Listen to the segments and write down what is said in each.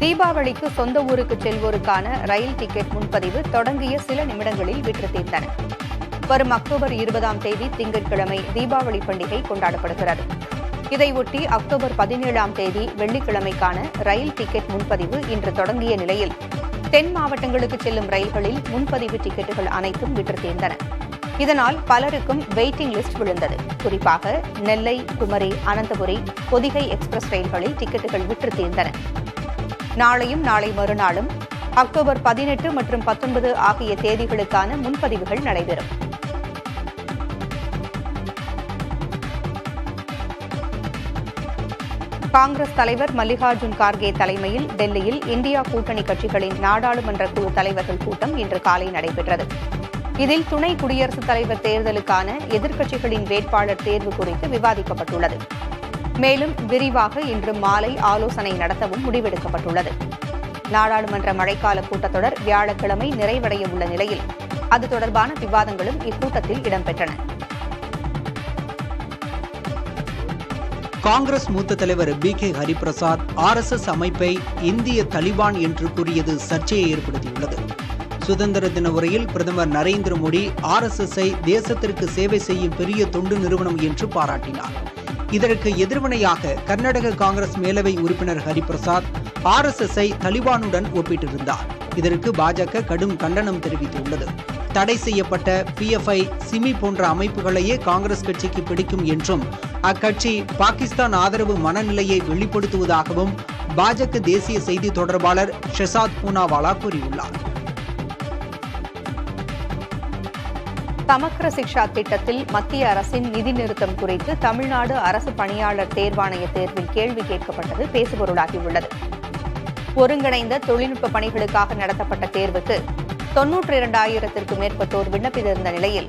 தீபாவளிக்கு சொந்த ஊருக்கு செல்வோருக்கான ரயில் டிக்கெட் முன்பதிவு தொடங்கிய சில நிமிடங்களில் விற்று தீர்ந்தன. வரும் அக்டோபர் 20ஆம் தேதி திங்கட்கிழமை தீபாவளி பண்டிகை கொண்டாடப்படுகிறது. இதையொட்டி அக்டோபர் 17ஆம் தேதி வெள்ளிக்கிழமைக்கான ரயில் டிக்கெட் முன்பதிவு இன்று தொடங்கிய நிலையில் தென் மாவட்டங்களுக்கு செல்லும் ரயில்களில் முன்பதிவு டிக்கெட்டுகள் அனைத்தும் விற்று தீர்ந்தன. இதனால் பலருக்கும் வெயிட்டிங் லிஸ்ட் விழுந்தது. குறிப்பாக நெல்லை, குமரி, அனந்தபுரி, பொதிகை எக்ஸ்பிரஸ் ரயில்களில் டிக்கெட்டுகள் விற்று தீர்ந்தன. நாளையும் நாளை மறுநாளும் அக்டோபர் 18 மற்றும் 19 ஆகிய தேதிகளுக்கான முன்பதிவுகள் நடைபெறும். காங்கிரஸ் தலைவர் மல்லிகார்ஜுன் கார்கே தலைமையில் டெல்லியில் இந்தியா கூட்டணி கட்சிகளின் நாடாளுமன்ற குழு தலைவர்கள் கூட்டம் இன்று காலை நடைபெற்றது. இதில் துணை குடியரசுத் தலைவர் தேர்தலுக்கான எதிர்க்கட்சிகளின் வேட்பாளர் தேர்வு குறித்து விவாதிக்கப்பட்டுள்ளது. மேலும் விரிவாக இன்று மாலை ஆலோசனை நடத்தவும் முடிவெடுக்கப்பட்டுள்ளது. நாடாளுமன்ற மழைக்கால கூட்டத்தொடர் வியாழக்கிழமை நிறைவடைய உள்ள நிலையில் அது தொடர்பான விவாதங்களும் இக்கூட்டத்தில் இடம்பெற்றன. காங்கிரஸ் மூத்த தலைவர் BK ஹரிபிரசாத் RSS அமைப்பை இந்திய தலிபான் என்று கூறியது சர்ச்சையை ஏற்படுத்தியுள்ளது. சுதந்திர தின உரையில் பிரதமர் நரேந்திர மோடி RSS-ஐ தேசத்திற்கு சேவை செய்யும் பெரிய தொண்டு நிறுவனம் என்று பாராட்டினார். இதற்கு எதிர்வினையாக கர்நாடக காங்கிரஸ் மேலவை உறுப்பினர் ஹரிபிரசாத் RSS-ஐ தலிபானுடன் ஒப்பிட்டிருந்தார். இதற்கு பாஜக கடும் கண்டனம் தெரிவித்துள்ளது. தடை செய்யப்பட்ட PFI, சிமி போன்ற அமைப்புகளையே காங்கிரஸ் கட்சிக்கு பிடிக்கும் என்றும் அக்கட்சி பாகிஸ்தான் ஆதரவு மனநிலையை வெளிப்படுத்துவதாகவும் பாஜக தேசிய செய்தி தொடர்பாளர் ஷெசாத் பூனாவாலா கூறியுள்ளார். சமக்ர சிக்ஷா திட்டத்தில் மத்திய அரசின் நிதி நிறுத்தம் குறித்து தமிழ்நாடு அரசு பணியாளர் தேர்வாணைய தேர்வில் கேள்வி கேட்கப்பட்டது பேசுபொருளாகியுள்ளது. ஒருங்கிணைந்த தொழில்நுட்ப பணிகளுக்காக நடத்தப்பட்ட தேர்வுக்கு 92,000த்திற்கும் மேற்பட்டோர் விண்ணப்பித்திருந்த நிலையில்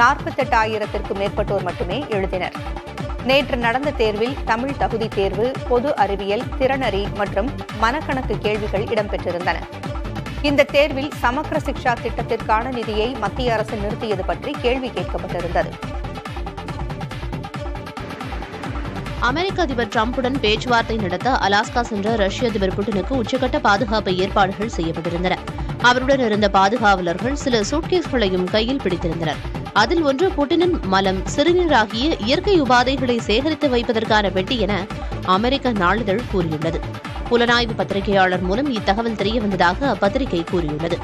48,000த்திற்கும் மேற்பட்டோர் மட்டுமே எழுதினர். நேற்று நடந்த தேர்வில் தமிழ் தகுதி தேர்வு, பொது அறிவியல், திறனறி மற்றும் மனக்கணக்கு கேள்விகள் இடம்பெற்றிருந்தன. இந்த தேர்வில் சமக்ர சிக்ஷா திட்டத்திற்கான நிதியை மத்திய அரசு நிறுத்தியது பற்றி கேள்வி கேட்கப்பட்டிருந்தது. அமெரிக்க அதிபர் டிரம்புடன் பேச்சுவார்த்தை நடத்த அலாஸ்கா சென்ற ரஷ்ய அதிபர் புட்டினுக்கு உச்சகட்ட பாதுகாப்பு ஏற்பாடுகள் செய்யப்பட்டிருந்தன. அவருடன் இருந்த பாதுகாவலர்கள் சில சூட்கேஸ்களையும் கையில் பிடித்திருந்தனர். அதில் ஒன்று புட்டினின் மலம், சிறுநீர் ஆகிய இயற்கை உபாதைகளை சேகரித்து வைப்பதற்கான பெட்டி என அமெரிக்க நாளிதழ் கூறியுள்ளது. புலனாய்வு பத்திரிகையாளர் மூலம் இத்தகவல் தெரியவந்ததாக அப்பத்திரிகை கூறியுள்ளது.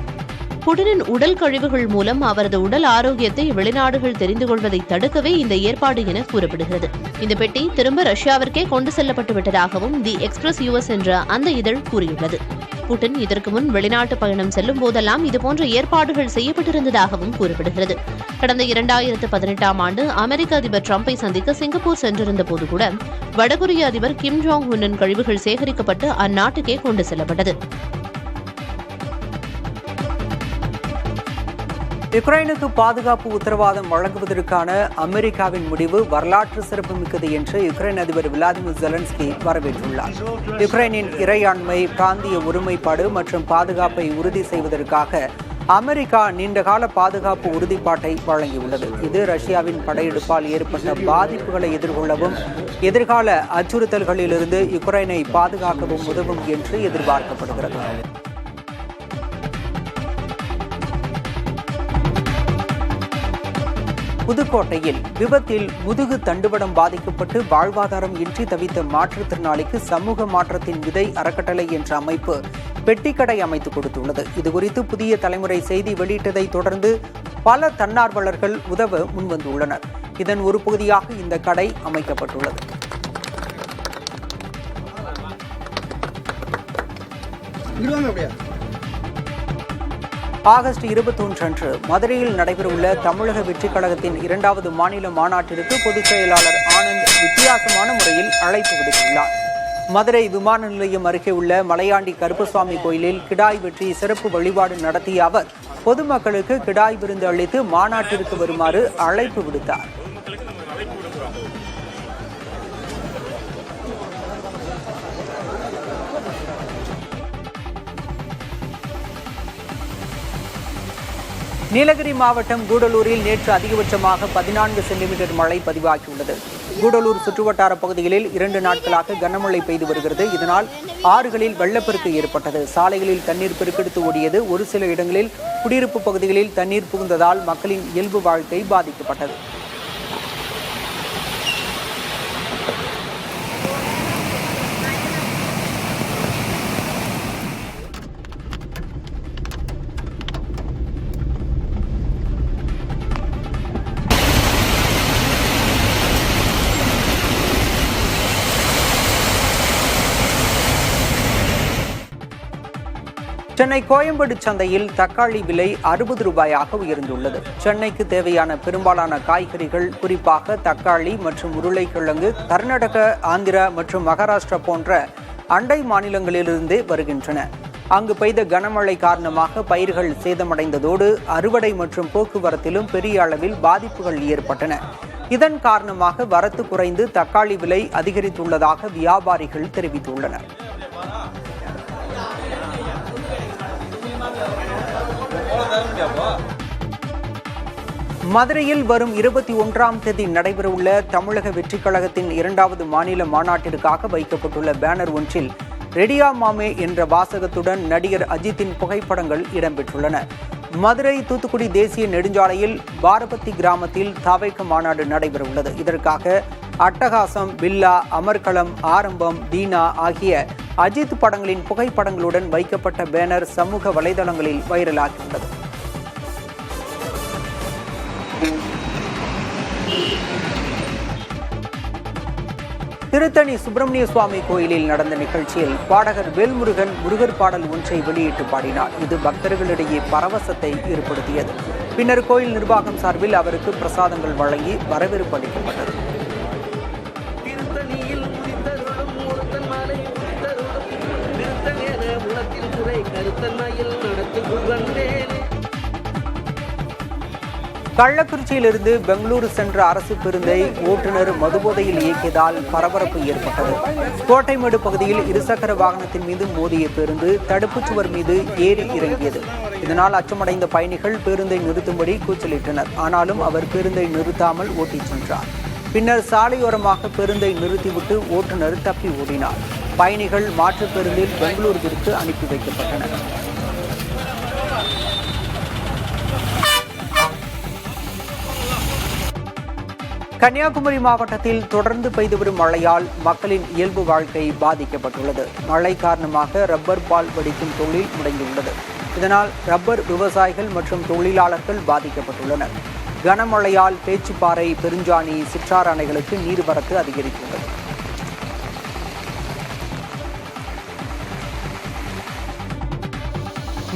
புட்டினின் உடல் கழிவுகள் மூலம் அவரது உடல் ஆரோக்கியத்தை வெளிநாடுகள் தெரிந்து கொள்வதை தடுக்கவே இந்த ஏற்பாடு என கூறப்படுகிறது. இந்த பெட்டி திரும்ப ரஷ்யாவிற்கே கொண்டு செல்லப்பட்டு விட்டதாகவும் தி எக்ஸ்பிரஸ் US என்ற அந்த இதழ் கூறியுள்ளது. புட்டின் இதற்கு முன் வெளிநாட்டு பயணம் செல்லும் போதெல்லாம் இதுபோன்ற ஏற்பாடுகள் செய்யப்பட்டிருந்ததாகவும் கூறப்படுகிறது. கடந்த 2018ஆம் ஆண்டு அமெரிக்க அதிபர் டிரம்பை சந்திக்க சிங்கப்பூர் சென்றிருந்த போது கூட வடகொரிய அதிபர் கிம் ஜாங் உன்னின் கழிவுகள் சேகரிக்கப்பட்டு அந்நாட்டுக்கே கொண்டு செல்லப்பட்டது. யுக்ரைனுக்கு பாதுகாப்பு உத்தரவாதம் வழங்குவதற்கான அமெரிக்காவின் முடிவு வரலாற்று சிறப்புமிக்கது என்று யுக்ரைன் அதிபர் விளாடிமிர் ஜெலன்ஸ்கி வரவேற்றுள்ளார். யுக்ரைனின் இறையாண்மை, பிராந்திய ஒருமைப்பாடு மற்றும் பாதுகாப்பை உறுதி செய்வதற்காக அமெரிக்கா நீண்டகால பாதுகாப்பு உறுதிப்பாட்டை வழங்கியுள்ளது. இது ரஷ்யாவின் படையெடுப்பால் ஏற்பட்ட பாதிப்புகளை எதிர்கொள்ளவும் எதிர்கால அச்சுறுத்தல்களிலிருந்து யுக்ரைனை பாதுகாக்கவும் உதவும் என்று எதிர்பார்க்கப்படுகிறது. புதுக்கோட்டையில் விபத்தில் முதுகு தண்டுவடம் பாதிக்கப்பட்டு வாழ்வாதாரம் இன்றி தவித்த மாற்றுத்திறனாளிக்கு சமூக மாற்றத்தின் விதை அறக்கட்டளை என்ற அமைப்பு பெட்டிக்கடை அமைத்துக் கொடுத்துள்ளது. இதுகுறித்து புதிய தலைமுறை செய்தி வெளியிட்டதை தொடர்ந்து பல தன்னார்வலர்கள் உதவ முன்வந்துள்ளனர். இதன் ஒரு பகுதியாக இந்த கடை அமைக்கப்பட்டுள்ளது. ஆகஸ்ட் 21 அன்று மதுரையில் நடைபெறவுள்ள தமிழக வெற்றிக் கழகத்தின் 2வது மாநில மாநாட்டிற்கு பொதுச் செயலாளர் ஆனந்த் வித்தியாசமான முறையில் அழைப்பு விடுத்துள்ளார். மதுரை விமான நிலையம் அருகே உள்ள மலையாண்டி கருப்பசுவாமி கோயிலில் கிடாய் வெற்றி சிறப்பு வழிபாடு நடத்திய அவர் பொதுமக்களுக்கு கிடாய் விருந்து அளித்து மாநாட்டிற்கு வருமாறு அழைப்பு விடுத்தார். நீலகிரி மாவட்டம் கூடலூரில் நேற்று அதிகபட்சமாக 14 சென்டிமீட்டர் மழை பதிவாகியுள்ளது. கூடலூர் சுற்றுவட்டார பகுதிகளில் 2 நாட்களாக கனமழை பெய்து வருகிறது. இதனால் ஆறுகளில் வெள்ளப்பெருக்கு ஏற்பட்டது. சாலைகளில் தண்ணீர் பெருக்கெடுத்து ஓடியது. ஒரு சில இடங்களில் குடியிருப்பு பகுதிகளில் தண்ணீர் புகுந்ததால் மக்களின் இயல்பு வாழ்க்கை பாதிக்கப்பட்டது. சென்னை கோயம்பேடு சந்தையில் தக்காளி விலை 60 ரூபாயாக உயர்ந்துள்ளது. சென்னைக்கு தேவையான பெரும்பாலான காய்கறிகள், குறிப்பாக தக்காளி மற்றும் உருளைக்கிழங்கு, கர்நாடக, ஆந்திரா மற்றும் மகாராஷ்டிரா போன்ற அண்டை மாநிலங்களிலிருந்தே வருகின்றன. அங்கு பெய்த கனமழை காரணமாக பயிர்கள் சேதமடைந்ததோடு அறுவடை மற்றும் போக்குவரத்திலும் பெரிய அளவில் பாதிப்புகள் ஏற்பட்டன. இதன் காரணமாக வரத்து குறைந்து தக்காளி விலை அதிகரித்துள்ளதாக வியாபாரிகள் தெரிவித்துள்ளனர். மதுரையில் வரும் 21ஆம் தேதி நடைபெறவுள்ள தமிழக வெற்றிக் கழகத்தின் 2வது மாநில மாநாட்டிற்காக வைக்கப்பட்டுள்ள பேனர் ஒன்றில் ரெடியா மாமே என்ற வாசகத்துடன் நடிகர் அஜித்தின் புகைப்படங்கள் இடம்பெற்றுள்ளன. மதுரை தூத்துக்குடி தேசிய நெடுஞ்சாலையில் பாரபத்தி கிராமத்தில் தவைக்க மாநாடு நடைபெறவுள்ளது. இதற்காக அட்டகாசம், பில்லா, அமர்க்களம், ஆரம்பம், தீனா ஆகிய அஜித் படங்களின் புகைப்படங்களுடன் வைக்கப்பட்ட பேனர் சமூக வலைதளங்களில் வைரலாகியுள்ளது. திருத்தணி சுப்பிரமணிய சுவாமி கோயிலில் நடந்த நிகழ்ச்சியில் பாடகர் வேல்முருகன் முருகர் பாடல் ஒன்றை வெளியிட்டு பாடினார். இது பக்தர்களிடையே பரவசத்தை ஏற்படுத்தியது. பின்னர் கோயில் நிர்வாகம் சார்பில் அவருக்கு பிரசாதங்கள் வழங்கி வரவேற்பு அளிக்கப்பட்டது. கள்ளக்குறிச்சியிலிருந்து பெங்களூரு சென்ற அரசு பேருந்தை ஓட்டுநர் மதுபோதையில் இயக்கியதால் பரபரப்பு ஏற்பட்டது. கோட்டைமேடு பகுதியில் இருசக்கர வாகனத்தின் மீது மோதிய பேருந்து தடுப்புச் சுவர் மீது ஏறி இறங்கியது. இதனால் அச்சமடைந்த பயணிகள் பேருந்தை நிறுத்தும்படி கூச்சலிட்டனர். ஆனாலும் அவர் பேருந்தை நிறுத்தாமல் ஓட்டிச் சென்றார். பின்னர் சாலையோரமாக பேருந்தை நிறுத்திவிட்டு ஓட்டுநர் தப்பி ஓடினார். பயணிகள் மாற்றுப் பேருந்தில் பெங்களூருவிற்கு அனுப்பி வைக்கப்பட்டனர். கன்னியாகுமரி மாவட்டத்தில் தொடர்ந்து பெய்து வரும் மழையால் மக்களின் இயல்பு வாழ்க்கை பாதிக்கப்பட்டுள்ளது. மழை காரணமாக ரப்பர் பால் வடிக்கும் தொழில் முடங்கியுள்ளது. இதனால் ரப்பர் விவசாயிகள் மற்றும் தொழிலாளர்கள் பாதிக்கப்பட்டுள்ளனர். கனமழையால் பேச்சுப்பாறை, பெருஞ்சாணி, சிற்றாறு அணைகளுக்கு நீர்வரத்து அதிகரித்துள்ளது.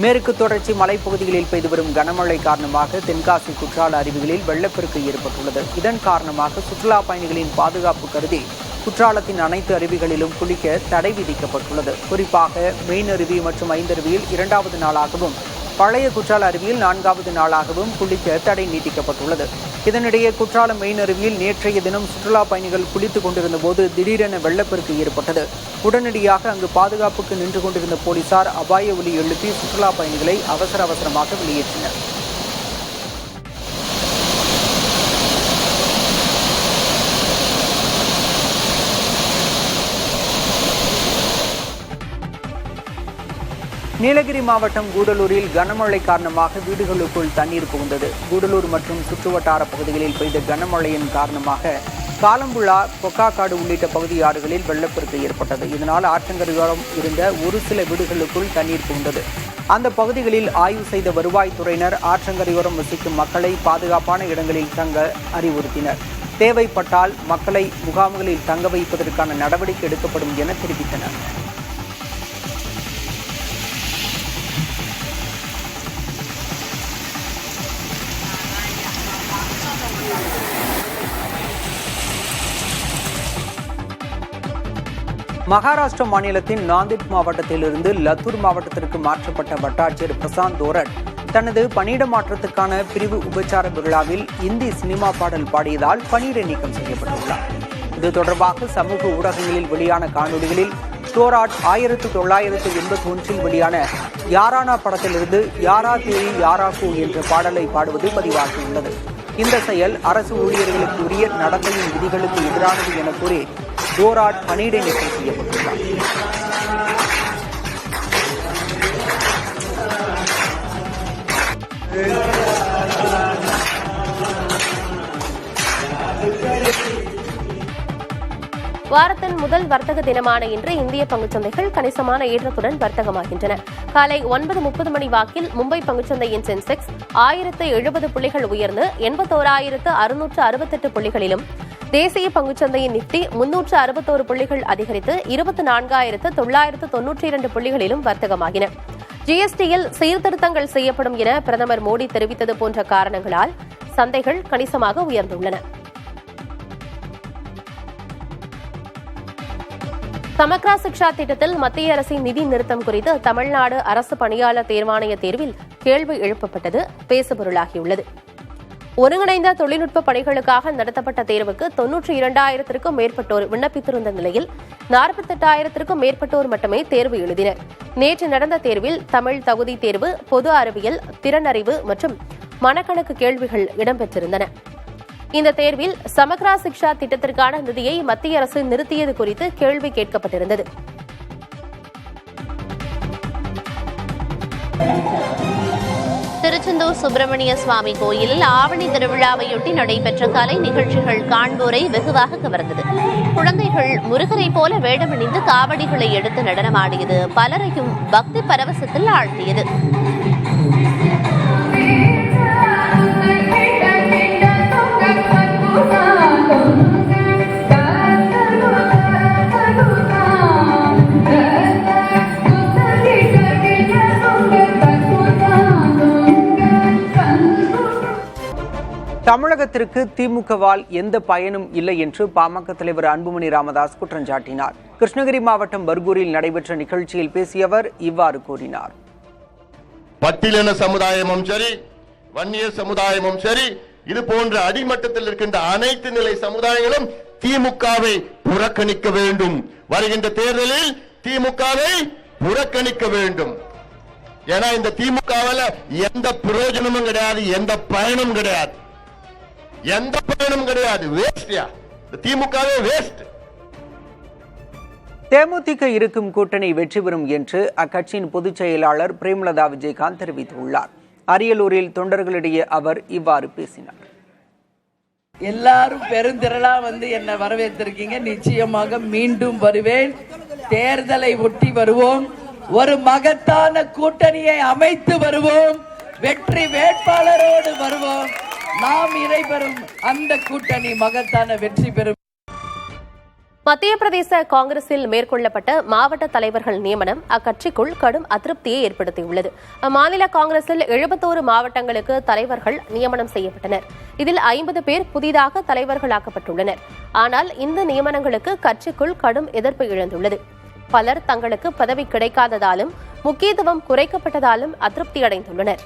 மேற்கு தொடர்ச்சி மலைப்பகுதிகளில் பெய்து வரும் கனமழை காரணமாக தென்காசி, குற்றால அருவிகளில் வெள்ளப்பெருக்கு ஏற்பட்டுள்ளது. இதன் காரணமாக சுற்றுலா பயணிகளின் பாதுகாப்பு கருதி குற்றாலத்தின் அனைத்து அருவிகளிலும் குளிக்க தடை விதிக்கப்பட்டுள்ளது. குறிப்பாக மெயின் அருவி மற்றும் ஐந்தருவியில் 2வது நாளாகவும் பழைய குற்றால அருவியில் 4வது நாளாகவும் குளிக்க தடை நீட்டிக்கப்பட்டுள்ளது. இதனிடையே குற்றாலம் மெயின் அருவியில் நேற்றைய தினம் சுற்றுலா பயணிகள் குளித்துக் கொண்டிருந்த போது திடீரென வெள்ளப்பெருக்கு ஏற்பட்டது. உடனடியாக அங்கு பாதுகாப்புக்கு நின்று கொண்டிருந்த போலீசார் அபாய ஒலி எழுப்பி சுற்றுலா பயணிகளை அவசரமாக வெளியேற்றினர். நீலகிரி மாவட்டம் கூடலூரில் கனமழை காரணமாக வீடுகளுக்குள் தண்ணீர் புகுந்தது. கூடலூர் மற்றும் சுற்றுவட்டார பகுதிகளில் பெய்த கனமழையின் காரணமாக காலம்புழா, கொக்காக்காடு உள்ளிட்ட பகுதி ஆறுகளில் வெள்ளப்பெருக்கு ஏற்பட்டது. இதனால் ஆற்றங்கரையோரம் இருந்த ஒரு சில வீடுகளுக்குள் தண்ணீர் புகுந்தது. அந்த பகுதிகளில் ஆய்வு செய்த வருவாய்த்துறையினர் ஆற்றங்கரையோரம் வசிக்கும் மக்களை பாதுகாப்பான இடங்களில் தங்க அறிவுறுத்தினர். தேவைப்பட்டால் மக்களை முகாம்களில் தங்க வைப்பதற்கான நடவடிக்கை எடுக்கப்படும் என தெரிவித்தனர். மகாராஷ்டிரா மாநிலத்தின் நாந்திட் மாவட்டத்திலிருந்து லத்தூர் மாவட்டத்திற்கு மாற்றப்பட்ட வட்டாட்சியர் பிரசாந்த் தோரட் தனது பணியிட மாற்றத்துக்கான பிரிவு உபச்சார விழாவில் இந்தி சினிமா பாடல் பாடியதால் பணியிட நீக்கம் செய்யப்பட்டுள்ளார். இது தொடர்பாக சமூக ஊடகங்களில் வெளியான காணொலிகளில் தோராட் 1981 வெளியான யாரானா படத்திலிருந்து யாரா தேரி யாராக்கு என்ற பாடலை பாடுவது பதிவாகியுள்ளது. இந்த செயல் அரசு ஊழியர்களுக்கு உரிய நடத்தையின் விதிகளுக்கு எதிரானது என கூறி தோராட் பணியிடை நீக்கம் செய்யப்பட்டுள்ளார். வாரத்தின் முதல் வர்த்தக தினமான இன்று இந்திய பங்குச்சந்தைகள் கணிசமான ஏற்றத்துடன் வர்த்தகமாகின்றன. காலை 9:30 மணி வாக்கில் மும்பை பங்குச்சந்தையின் சென்செக்ஸ் 1070 புள்ளிகள் உயர்ந்து 81,668 புள்ளிகளிலும், தேசிய பங்குச்சந்தையின் நிப்டி 361 புள்ளிகள் அதிகரித்து 24,992 புள்ளிகளிலும் வர்த்தகமாகின. ஜிஎஸ்டியில் சீர்திருத்தங்கள் செய்யப்படும் என பிரதமர் மோடி தெரிவித்தது போன்ற காரணங்களால் சந்தைகள் கணிசமாக உயர்ந்துள்ளன. சமக்ரா சிக்ஷா திட்டத்தில் மத்திய அரசின் நிதி நிறுத்தம் குறித்து தமிழ்நாடு அரசு பணியாளர் தேர்வாணைய தேர்வில் கேள்வி எழுப்பப்பட்டது பேசுபொருளாகியுள்ளது. ஒருங்கிணைந்த தொழில்நுட்ப பணிகளுக்காக நடத்தப்பட்ட தேர்வுக்கு 92,000க்கும் மேற்பட்டோர் விண்ணப்பித்திருந்த நிலையில் 48,000க்கும் மேற்பட்டோர் மட்டுமே தேர்வு எழுதினர். நேற்று நடந்த தேர்வில் தமிழ் தகுதி தேர்வு, பொது அறிவியல், திறனறிவு மற்றும் மனக்கணக்கு கேள்விகள் இடம்பெற்றிருந்தன. இந்த தேர்வில் சமக்ரா சிக்ஷா திட்டத்திற்கான நிதியை மத்திய அரசு நிறுத்தியது குறித்து கேள்வி கேட்கப்பட்டிருந்தது. திருச்செந்தூர் சுப்பிரமணிய சுவாமி கோயிலில் ஆவணி திருவிழாவையொட்டி நடைபெற்ற கலை நிகழ்ச்சிகள் காண்போரை வெகுவாக கவர்ந்தது. குழந்தைகள் முருகரை போல வேடமணிந்து காவடிகளை எடுத்து நடனமாடியது பலரையும் பக்தி பரவசத்தில் ஆழ்த்தியது. தமிழகத்திற்கு திமுகவால் எந்த பயனும் இல்லை என்று பாமக தலைவர் அன்புமணி ராமதாஸ் குற்றம் சாட்டினார். கிருஷ்ணகிரி மாவட்டம் பர்கூரில் நடைபெற்ற நிகழ்ச்சியில் பேசிய அவர் இவ்வாறு கூறினார். பட்டியலின சமுதாயமும் சரி, வன்னிய சமுதாயமும் சரி, இது போன்ற அடிமட்டத்தில் இருக்கின்ற அனைத்து நிலை சமுதாயங்களும் திமுகவை புறக்கணிக்க வேண்டும். வருகின்ற தேர்தலில் திமுகவை புறக்கணிக்க வேண்டும். ஏன்னா இந்த திமுகவால எந்த பிரயோஜனமும் கிடையாது, எந்த பயனும் கிடையாது, எந்த பயனும் கிடையாது. வேஸ்ட்யா, திமுகவே வேஸ்ட். தேமுதிக இருக்கும் கூட்டணி வெற்றி பெறும் என்று அக்கட்சியின் பொதுச் செயலாளர் பிரேமலதா விஜயகாந்த் தெரிவித்துள்ளார். அரியலூரில் தொண்டர்களிடையே அவர் இவ்வாறு பேசினார். எல்லாரும் பெருந்திரளா வந்து என்ன வரவேற்றிருக்கீங்க. நிச்சயமாக மீண்டும் வருவேன். தேர்தலை ஒட்டி வருவோம். ஒரு மகத்தான கூட்டணியை அமைத்து வருவோம். வெற்றி வேட்பாளரோடு வருவோம். நாம் இணைபெறும் அந்த கூட்டணி மகத்தான வெற்றி பெறும். மத்திய பிரதேச காங்கிரஸில் மேற்கொள்ளப்பட்ட மாவட்ட தலைவர்கள் நியமனம் அக்கட்சிக்குள் கடும் அதிருப்தியை ஏற்படுத்தியுள்ளது. அம்மாநில காங்கிரஸில் 71 மாவட்டங்களுக்கு தலைவர்கள் நியமனம் செய்யப்பட்டனர். இதில் 50 பேர் புதிதாக தலைவர்களாக்கப்பட்டுள்ளனர். ஆனால் இந்த நியமனங்களுக்கு கட்சிக்குள் கடும் எதிர்ப்பு எழுந்துள்ளது. பலர் தங்களுக்கு பதவி கிடைக்காததாலும் முக்கியத்துவம் குறைக்கப்பட்டதாலும் அதிருப்தி அடைந்துள்ளனர்.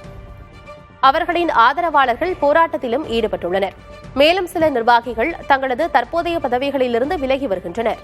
அவர்களின் ஆதரவாளர்கள் போராட்டத்திலும் ஈடுபட்டுள்ளனர். மேலும் சில நிர்வாகிகள் தங்களது தற்போதைய பதவிகளிலிருந்து விலகி வருகின்றனர்.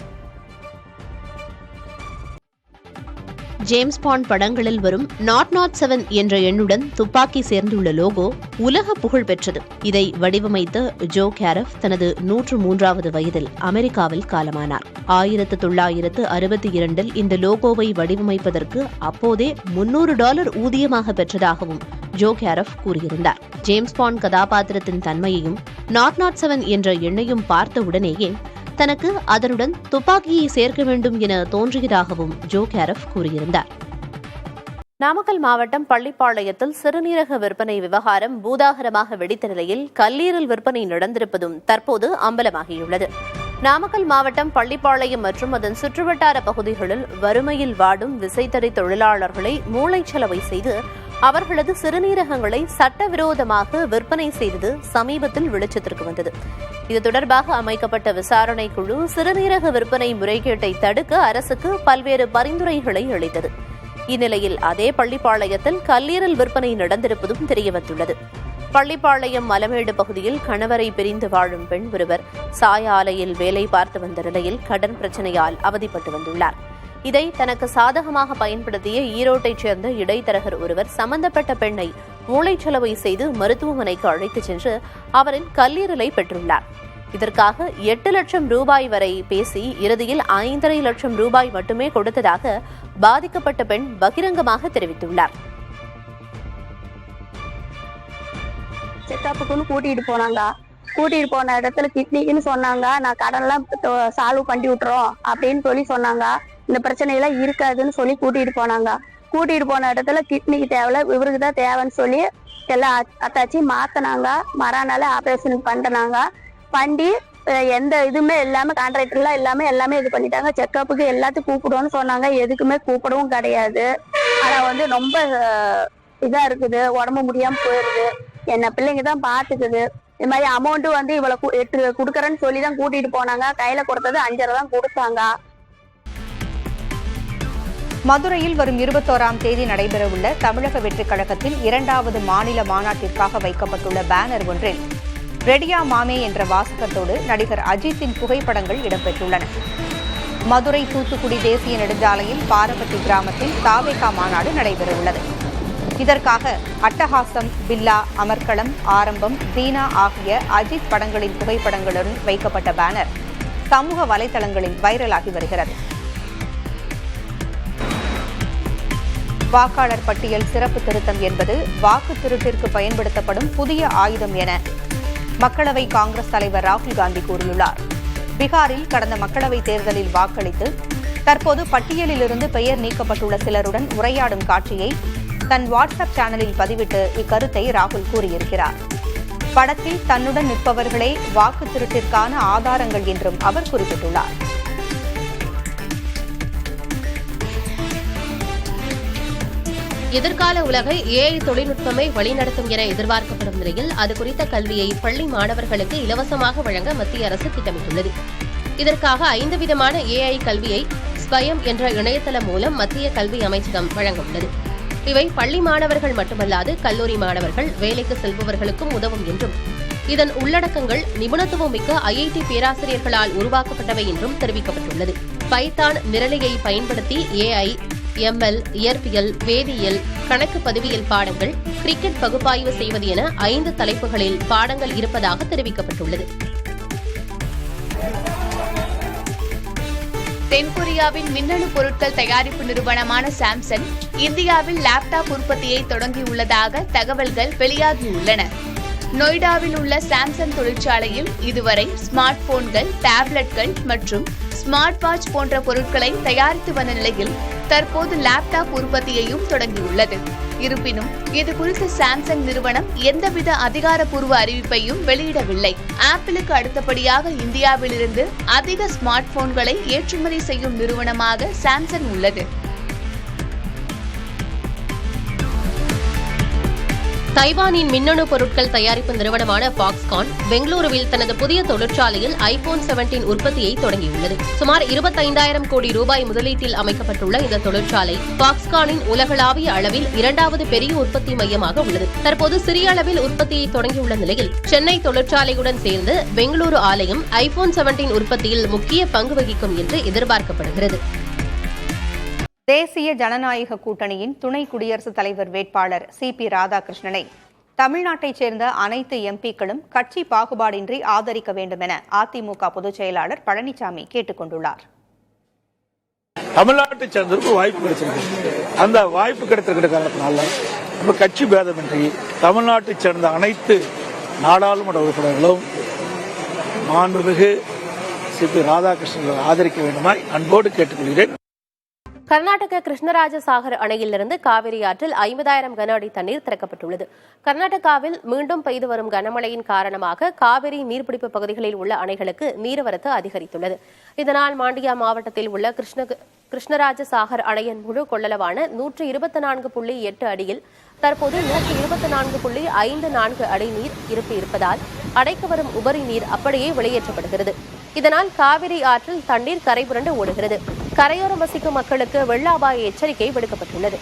ஜேம்ஸ் பாண்ட் படங்களில் வரும் 007 என்ற எண்ணுடன் துப்பாக்கி சேர்ந்துள்ள லோகோ உலக புகழ் பெற்றது. இதை வடிவமைத்த ஜோ கேரஃப் தனது 103வது வயதில் அமெரிக்காவில் காலமானார். 1962 இந்த லோகோவை வடிவமைப்பதற்கு அப்போதே $300 ஊதியமாக பெற்றதாகவும் ஜோ கேரஃப் கூறியிருந்தார். ஜேம்ஸ் பாண்ட் கதாபாத்திரத்தின் தன்மையையும் 007 என்ற எண்ணையும் பார்த்த உடனேயே தனக்கு அதனுடன் துப்பாக்கியை சேர்க்க வேண்டும் என தோன்றியதாகவும் ஜோ கேரஃப் கூறியிருந்தார். நாமக்கல் மாவட்டம் பள்ளிப்பாளையத்தில் சிறுநீரக விற்பனை விவகாரம் பூதாகரமாக வெடித்த நிலையில் கல்லீரல் விற்பனை நடந்திருப்பதும் தற்போது அம்பலமாகியுள்ளது. நாமக்கல் மாவட்டம் பள்ளிப்பாளையம் மற்றும் அதன் சுற்றுவட்டார பகுதிகளில் வறுமையில் வாடும் விசைத்தறி தொழிலாளர்களை மூளைச்சலவை செய்து அவர்களது சிறுநீரகங்களை சட்டவிரோதமாக விற்பனை செய்தது சமீபத்தில் வெளிச்சத்திற்கு வந்தது. இது தொடர்பாக அமைக்கப்பட்ட விசாரணை குழு சிறுநீரக விற்பனை முறைகேட்டை தடுக்க அரசுக்கு பல்வேறு பரிந்துரைகளை அளித்தது. இந்நிலையில் அதே பள்ளிப்பாளையத்தில் கல்லீரல் விற்பனை நடந்திருப்பதும் தெரியவந்துள்ளது. பள்ளிப்பாளையம் மலமேடு பகுதியில் கணவரை பிரிந்து வாழும் பெண் ஒருவர் சாய ஆலையில் வேலை பார்த்து வந்த நிலையில் கடன் பிரச்சனையால் அவதிப்பட்டு வந்துள்ளார். இதை தனக்கு சாதகமாக பயன்படுத்திய ஈரோட்டைச் சேர்ந்த இடைத்தரகர் ஒருவர் சம்பந்தப்பட்ட பெண்ணை மூளைச்சலவை செய்து மருத்துவமனைக்கு அழைத்துச் சென்று அவரின் கல்லீரலை பெற்றுள்ளார். இதற்காக 8 லட்சம் ரூபாய் வரை பேசி இறுதியில் 5.5 லட்சம் ரூபாய் மட்டுமே கொடுத்ததாக பாதிக்கப்பட்ட பெண் பகிரங்கமாக தெரிவித்துள்ளார். செக்கப்புக்குன்னு கூட்டிட்டு போன இடத்துல கிட்னிக்குன்னு சொன்னாங்க. நான் கடன்லாம் சால்வ் பண்ணி விட்டுறோம் அப்படின்னு சொன்னாங்க. இந்த பிரச்சனையெல்லாம் இருக்காதுன்னு சொல்லி கூட்டிட்டு போன இடத்துல கிட்னிக்கு தேவையில்ல, இவருக்கு தான் தேவைன்னு சொல்லி எல்லாம் அத்தாச்சி மாத்தினாங்க. மறுநாள் ஆபரேஷனுக்கு பண்ணி எந்த இதுவுமே எல்லாமே கான்ட்ராக்டர்லாம் எல்லாமே இது பண்ணிட்டாங்க. செக்கப்புக்கு எல்லாத்துக்கும் கூப்பிடுவோன்னு சொன்னாங்க. எதுக்குமே கூப்பிடவும் கிடையாது. ஆனா ரொம்ப இதா இருக்குது, உடம்பு முடியாம போயிருது. என்ன பிள்ளைங்க தான் பாத்துக்குது. இது மாதிரி அமௌண்ட் இவ்வளவு 8 கொடுக்கறேன்னு சொல்லி தான் கூட்டிட்டு போனாங்க. கையில கொடுத்தது 5.5 தான் கொடுத்தாங்க. மதுரையில் வரும் 21ஆம் தேதி நடைபெறவுள்ள தமிழக வெற்றிக் கழகத்தில் 2வது மாநில மாநாட்டிற்காக வைக்கப்பட்டுள்ள பேனர் ஒன்றில் ரெடியா மாமே என்ற வாசகத்தோடு நடிகர் அஜித்தின் புகைப்படங்கள் இடம்பெற்றுள்ளன. மதுரை தூத்துக்குடி தேசிய நெடுஞ்சாலையில் பாரபட்டி கிராமத்தில் தாவேகா மாநாடு நடைபெறவுள்ளது. இதற்காக அட்டகாசம், பில்லா, அமர்க்களம், ஆரம்பம், தீனா ஆகிய அஜித் படங்களின் புகைப்படங்களுடன் வைக்கப்பட்ட பேனர் சமூக வலைதளங்களில் வைரலாகி வருகிறது. வாக்காளர் பட்டியல் சிறப்பு திருத்தம் என்பது வாக்கு திருட்டிற்கு பயன்படுத்தப்படும் புதிய ஆயுதம் என மக்களவை காங்கிரஸ் தலைவர் ராகுல் காந்தி கூறியுள்ளார். பீகாரில் கடந்த மக்களவைத் தேர்தலில் வாக்களித்து தற்போது பட்டியலிலிருந்து பெயர் நீக்கப்பட்டுள்ள சிலருடன் உரையாடும் காட்சியை தன் வாட்ஸ்அப் சேனலில் பதிவிட்டு இக்கருத்தை ராகுல் கூறியிருக்கிறார். படத்தில் தன்னுடன் நிற்பவர்களே வாக்கு திருட்டிற்கான ஆதாரங்கள் என்றும் அவர் குறிப்பிட்டுள்ளார். எதிர்கால உலகை ஏஐ தொழில்நுட்பமே வழிநடத்தும் என எதிர்பார்க்கப்படும் நிலையில் அது குறித்த கல்வியை பள்ளி மாணவர்களுக்கு இலவசமாக வழங்க மத்திய அரசு திட்டமிட்டுள்ளது. இதற்காக 5 விதமான ஏஐ கல்வியை ஸ்வயம் என்ற இணையதளம் மூலம் மத்திய கல்வி அமைச்சகம் வழங்க உள்ளது. இவை பள்ளி மாணவர்கள் மட்டுமல்லாது கல்லூரி மாணவர்கள், வேலைக்கு செல்பவர்களுக்கும் உதவும் என்றும் இதன் உள்ளடக்கங்கள் நிபுணத்துவம் மிக்க ஐஐடி பேராசிரியர்களால் உருவாக்கப்பட்டவை என்றும் தெரிவிக்கப்பட்டுள்ளது. பைத்தான் நிரலையை பயன்படுத்தி ஏஐ, எம்எல், இயற்பியல், வேதியியல், கணக்கு பதிவியல் பாடங்கள், கிரிக்கெட் பகுப்பாய்வு செய்வது என 5 தலைப்புகளில் பாடங்கள் இருப்பதாக தெரிவிக்கப்பட்டுள்ளது. தென்கொரியாவின் மின்னணு பொருட்கள் தயாரிப்பு நிறுவனமான சாம்சங் இந்தியாவில் லேப்டாப் உற்பத்தியை தொடங்கியுள்ளதாக தகவல்கள் வெளியாகியுள்ளன. நொய்டாவில் உள்ள சாம்சங் தொழிற்சாலையில் இதுவரை ஸ்மார்ட் போன்கள், டேப்லெட்கள் மற்றும் ஸ்மார்ட் வாட்ச் போன்ற பொருட்களை தயாரித்து வந்த நிலையில் தற்போது லேப்டாப் உற்பத்தியையும் தொடங்கியுள்ளது. இருப்பினும் இதுகுறித்து சாம்சங் நிறுவனம் எந்தவித அதிகாரப்பூர்வ அறிவிப்பையும் வெளியிடவில்லை. ஆப்பிளுக்கு அடுத்தபடியாக இந்தியாவிலிருந்து அதிக ஸ்மார்ட் போன்களை ஏற்றுமதி செய்யும் நிறுவனமாக சாம்சங் உள்ளது. தைவானின் மின்னணு பொருட்கள் தயாரிப்பு நிறுவனமான பாக்ஸ்கான் பெங்களூருவில் தனது புதிய தொழிற்சாலையில் ஐபோன் 17 உற்பத்தியை தொடங்கியுள்ளது. சுமார் 25,000 கோடி ரூபாய் முதலீட்டில் அமைக்கப்பட்டுள்ள இந்த தொழிற்சாலை பாக்ஸ்கானின் உலகளாவிய அளவில் 2வது பெரிய உற்பத்தி மையமாக உள்ளது. தற்போது சிறிய அளவில் உற்பத்தியை தொடங்கியுள்ள நிலையில் சென்னை தொழிற்சாலையுடன் சேர்ந்து பெங்களூரு ஆலயம் ஐபோன் 17 உற்பத்தியில் முக்கிய பங்கு வகிக்கும் என்று எதிர்பார்க்கப்படுகிறது. தேசிய ஜனநாயக கூட்டணியின் துணை குடியரசுத் தலைவர் வேட்பாளர் சிபி ராதாகிருஷ்ணனை தமிழ்நாட்டைச் சேர்ந்த அனைத்து எம்பிக்களும் கட்சி பாகுபாடின்றி ஆதரிக்க வேண்டும் என அதிமுக பொதுச் செயலாளர் பழனிசாமி கேட்டுக் கொண்டுள்ளார். தமிழ்நாட்டை சேர்ந்தவருக்கு வாய்ப்பு கிடைச்சிருக்கு. அந்த வாய்ப்பு கிடைத்திருக்கிற காரணத்தினால நம்ம கட்சி பேதமின்றி தமிழ்நாட்டை சேர்ந்த அனைத்து நாடாளுமன்ற உறுப்பினர்களும் மாண்புமிகு சிபி ராதாகிருஷ்ணனை ஆதரிக்க வேண்டுமாய் அன்போடு கேட்டுக்கொள்கிறேன். கர்நாடக கிருஷ்ணராஜ சாகர் அணையிலிருந்து காவிரி ஆற்றில் 50,000 கன அடி தண்ணீர் திறக்கப்பட்டுள்ளது. கர்நாடகாவில் மீண்டும் பெய்து வரும் கனமழையின் காரணமாக காவிரி நீர்பிடிப்பு பகுதிகளில் உள்ள அணைகளுக்கு நீர்வரத்து அதிகரித்துள்ளது. இதனால் மாண்டியா மாவட்டத்தில் உள்ள கிருஷ்ணராஜ சாகர் அணையின் முழு கொள்ளளவான 124.8 அடியில் தற்போது 124.54 அடி நீர் இருப்பு இருப்பதால் அணைக்கு வரும் உபரி நீர் அப்படியே வெளியேற்றப்படுகிறது. இதனால் காவிரி ஆற்றில் தண்ணீர் கரைபுரண்டு ஓடுகிறது. கரையோரம் வசிக்கும் மக்களுக்கு வெள்ள அபாய எச்சரிக்கை விடுக்கப்பட்டுள்ளது.